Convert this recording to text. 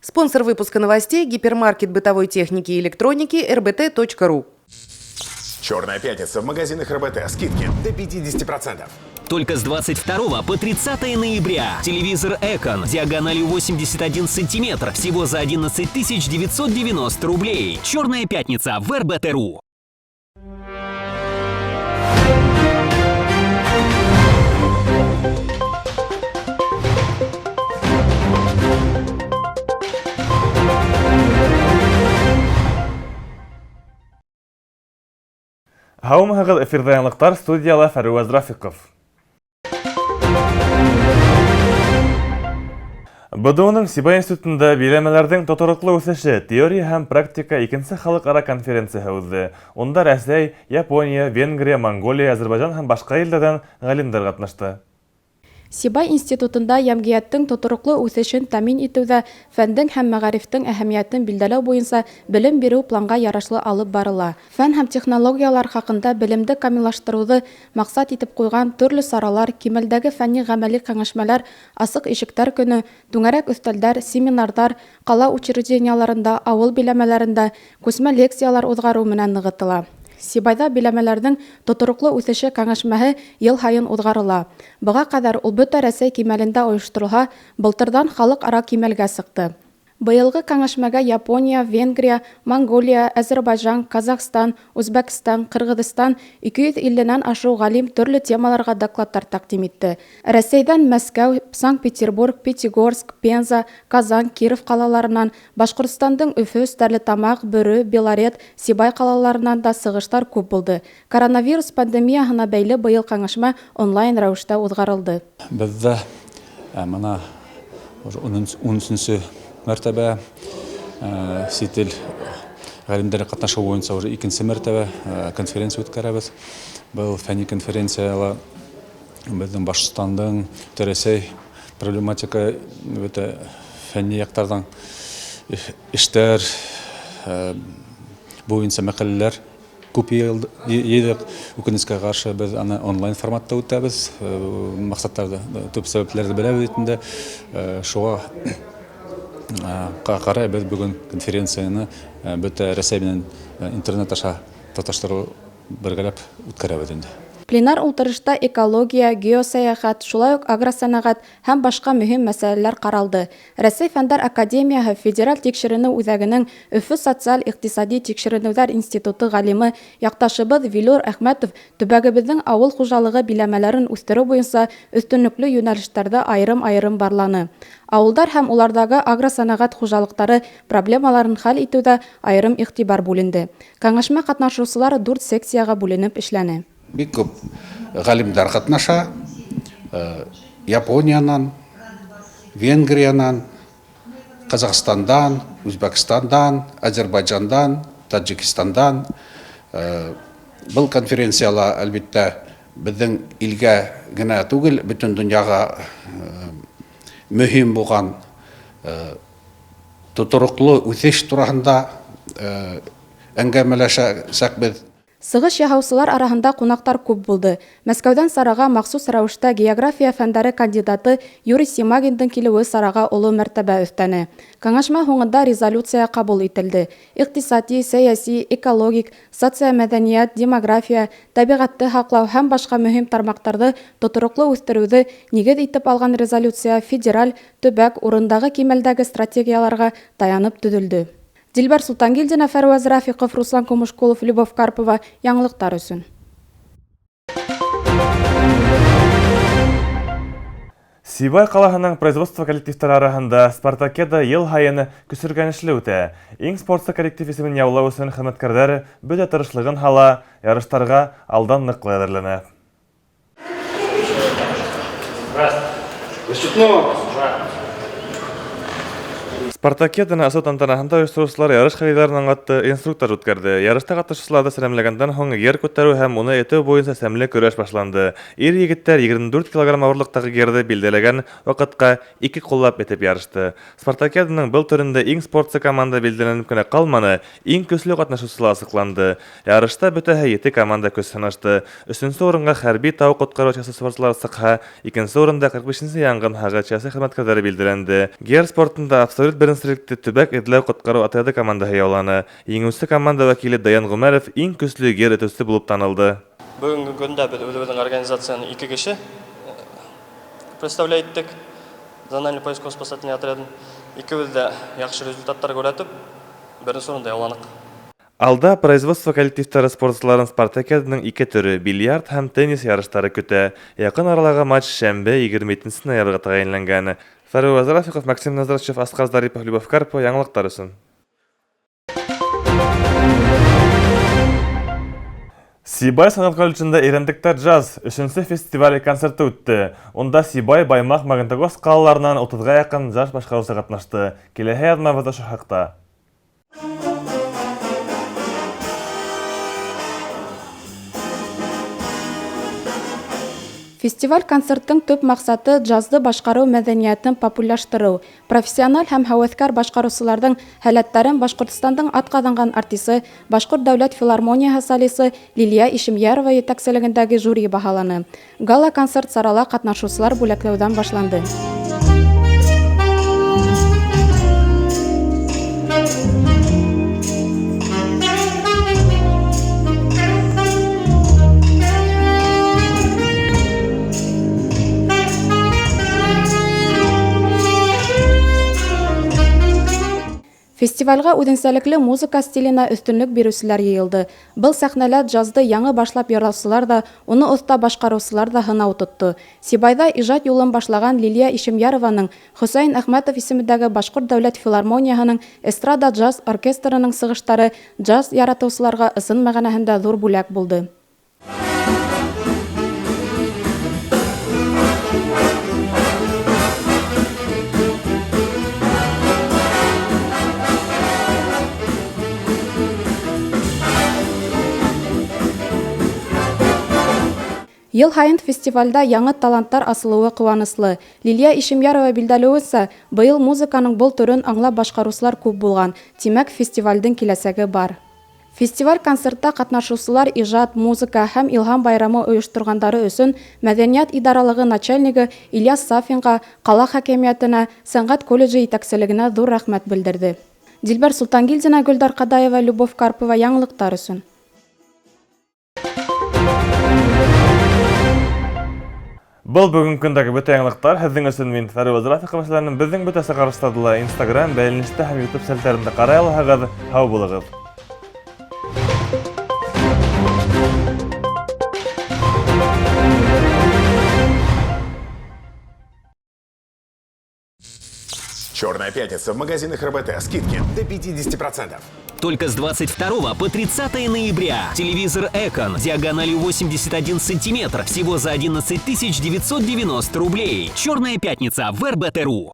Спонсор выпуска новостей – гипермаркет бытовой техники и электроники rbt.ru. Черная пятница в магазинах РБТ. Скидки до 50%. Только с 22 по 30 ноября. Телевизор Экон диагональю 81 сантиметр. Всего за 11 990 рублей. Черная пятница в РБТ.ру. Һаумыһығыҙ, эфирҙә яңылыҡтар, студияла Фәруаз Рафиҡов. БДУ-ның Сибай институтында биләмәләрҙең тотороҡло үҫеше, теория һәм практика икенсе халыҡ-ара конференцияһы үҙҙе. Унда Рәсәй, Япония, Венгрия, Монголия, Азербайжан һәм башҡа илдәрҙән ғалимдар ҡатнашты. Сибай институтында йәмғиәттең тотороҡло үҫешен тәмин итеүҙә фәндең һәм мәғарифтең әһәмиәтен билдәләү буйынса белем биреү планға ярашлы алып барыла. Фән һәм технологиялар хаҡында белемде камиллаштырыуҙы маҡсат итеп ҡуйған төрлө саралар, кимәлдәге фәнни-ғәмәли кәңәшмәләр, асыҡ ишектәр көнө, түңәрәк өҫтәлдәр, семинарҙар, ҡала учрежденияларында, ауыл биләмәләрендә күсмә лекциялар уҙғарыу менән нығытыла. Сибайҙа биләмәләрҙең тотороҡло үҫеше кәңәшмәһе йыл һайын уҙғарыла. Быға ҡәҙәр ул бөтә Рәсәй кимәлендә ойошторолһа, былтырҙан халыҡ-ара кимәлгә сыҡты. Быйылғы кәңәшмәгә Япония, Венгрия, Монголия, Азербайжан, Казахстан, Үзбәкстан, Ҡырғыҙстан 250-нән ашыу ғалим төрлө темаларға докладтар тәҡдим итте. Рәсәйҙән Мәскәү, Санкт-Петербург, Пятигорск, Пенза, Казан, Киров ҡалаларынан, Башҡортостандың Өфө, Стәрлетамаҡ, Бөрө, Белорет, Сибай ҡалаларынан да сығыштар күп булды. Коронавирус пандемияһына бәйле быйыл кәңәшмә онлайн рәүештә уҙғарылды. Беҙҙә мына 13-нче мәртәбә сит ил ғалимдары ҡатнашыу буйынса уже икенсе мәртәбә конференция үткәрәбеҙ. Был фәнни конференцияла беҙҙең Башҡортостандың, Рәсәй проблематика, фәнни яҡтарҙың эштәр буйынса мәҡәләләр күп йыйҙыҡ. Үкенескә ҡаршы беҙ аны онлайн форматта үтәбеҙ. Маҡсаттарҙы, төп сәбәпләрҙе беләбеҙ инде. Шуға ҡарай беҙ бөгөн конференцияны бөтә Рәсәй менән интернет аша тоташтырыу бергәләп үткәрәбеҙ инде. Пленар ултырышта экология, геосәйәхәт, шулай уҡ агросәнәғәт һәм башҡа мөһим мәсьәләләр ҡаралды. Рәсәй фәндәр академияһы федераль тикшеренеү үҙәгенең Өфө социаль-иҡтисади тикшеренеүҙәр институты ғалимы яҡташыбыҙ Вилур Әхмәтов төбәгебеҙҙең ауыл хужалығы биләмәләрен үҫтереү буйынса өҫтөнлөклө йүнәлештәрҙе айырым-айырым барланы. Ауылдар һәм уларҙағы агросәнәғәт хужалыҡтары проблемаларын хәл итеүҙә айырым иғтибар бүленде. Кәңәшмә ҡатнашыусылары 4 секцияға бүленеп эшләне. Бик күп ғалимдар ҡатнаша. Япониянан, Венгриянан, Казахстандан, Үзбәкстандан, Азербайджандан, Таджикистандан. Был конференцияла, әлбиттә, беҙҙең илгә генә түгел, бөтөн донъяға мөһим булған тотороҡло үҫеш тураһында әңгәмәләшәсәк беҙ. Сығыш яһаусылар араһында ҡунаҡтар күп булды. Мәскәүҙән сараға махсус рәүештә география фәндәре кандидаты Юрий Симагиндың килеүе сараға оло мәртәбә өҫтәне. Кәңәшмә һуңында резолюция ҡабул ителде. Иҡтисади, сәйәси, экологик, социомәҙәниәт, демография, тәбиғәтте һаҡлау һәм башҡа мөһим тармаҡтарҙы тотороҡло үҫтереүҙе нигеҙ итеп алған резолюция федераль, төбәк, урындағы кимәлдәге стратегияларға таянып төҙөлдө. Дилбәр Султангилдина, Фәруаз Рафиҡов, Руслан Комушкулов, Любовь Карпова. Яңылыҡтар өсөн. Сибай ҡалаһының производство коллективтары араһында Спартакиада йыл һайын көсөргәнешле үтә. Иң спортсы коллектив исемен яулау өсөн хеҙмәткәрҙәр бөтә тырышлығын һала, ярыштарға алдан ныҡлы әҙерләнә. Спартакиаданы асыу тантанаһында ойоштороусылар ярыш ҡағиҙаларын аңлатты, инструктаж үткәрҙе. Ярышта ҡатнашыусыларҙы сәләмләгәндән һуң гер күтәреү һәм уны этеү буйынса сәмле көрәш башланды. Ир-егеттәр 24 килограмм ауырлыҡтағы герҙе билдәләгән ваҡытҡа 2 ҡуллап этеп ярышты. Спартакиаданың был төрөндә иң спортсы команда билдәләнеп кенә ҡалманы, иң көслө ҡатнашыусылар асыҡланды. Ярышта бөтәһе 7 команда көс һынашты. 3-нче урынға хәрби тау ҡотҡарыу спортсылар сыҡһа, 2-нче урында 45-нче янғын һағыҙ хеҙмәткәрҙәре билдәләнде. Гер спортында абсолют эгенсирликти Төбәк этләү коткару отряды командаһы яуланы. Еңүче команда вәкиле Даян Гумәров иң көчле гер этүче булып танылды. Бүгінгі күндә біз өзіміздің организацияны 2 кеше представляйттік. Зональный поиск-спасательный отрядын. Икебез дә яхшы результаттар күрәтеп, беренче урында яуланык. Алда производство коллективтары спортчыларын спартакиаданың 2 төрі бильярд һәм теннис ярыштары көтә. Якын аралағы матч шәмбе 20 ноябрьгә тәгаенләнгән. Фаруаз Рафиков, Максим Назарчев, Аскар Зарипов, Любовь Карпо, яңалыктар өчен. Сибай санат колледжында Ирендиктер джаз 3-нче фестиваль концерты үтте. Онда Сибай, Баймак, Магнитогорск калаларынан 30-га якын джаз башкаручы катнашты. Киләһе язмабызда шу хакта. Фестиваль концерттың төп максаты джазды башкару мәдәниятын популярлаштыру. Профессиональ һәм һәвәскәр башкаручыларның һәләтләрен Башкортстандың атказанган артисты, Башкорт дәүләт филармонияһы солисты Лилия Ишемьярова етәкчелегендәге жюри баһаланы. Гала концерт сарала катнашучылар бүләкләүдән башланды. Фестивальга үҙенсәлекле музыка стиленә өстөнлөк бирүселәр йыйылды. Был сәхнәлә джазды яңы башлап яраусылар да, уны оста башкаручылар да һынау тотты. Сибайда ижад юлын башлаган Лилия Ишемьярованың Хөсәйн Әхмәтов исемендәге Башкорт дәүләт филармонияһының эстрада джаз оркестрының сыгыштары джаз яратучыларга ысын мәгънәһендә зур бүләк булды. Ел һайын фестивальда яңы таланттар асылуы куаныслы. Лилия Ишемьярова билдәләүенсә, быел музыканың был төрен аңлап башкаручылар күп булган. Тимәк, фестивальдың киләсәге бар. Фестиваль концертта катнашучылар ижад, музыка һәм илһам байрамы оештыргандары өчен мәдәният идаралыгы начальнигы Ильяс Сафинга, кала хакимиятенә, сәнгать колледжы итәкчелегенә зур рәхмәт белдерде. Дилбәр Султангилдина, Гөлдар Кадаева, Любовь Карпова, яңалыктар өчен. Был бүгінгі көндәге бөтә яңалыктар. Һеҙҙең өсөн мин Фаруаз Рафиков эшләренең беҙҙең бөтәсе ҡарыштарҙы Instagram, бәйләнештә һәм YouTube сәлтәрендә ҡарай алаһығыҙ. Һау булығыҙ. Черная пятница в магазинах РБТ. Скидки до 50%. Только с 22 по 30 ноября. Телевизор Экон диагональю 81 сантиметр. Всего за 11 990 рублей. Черная пятница в РБТ.ру.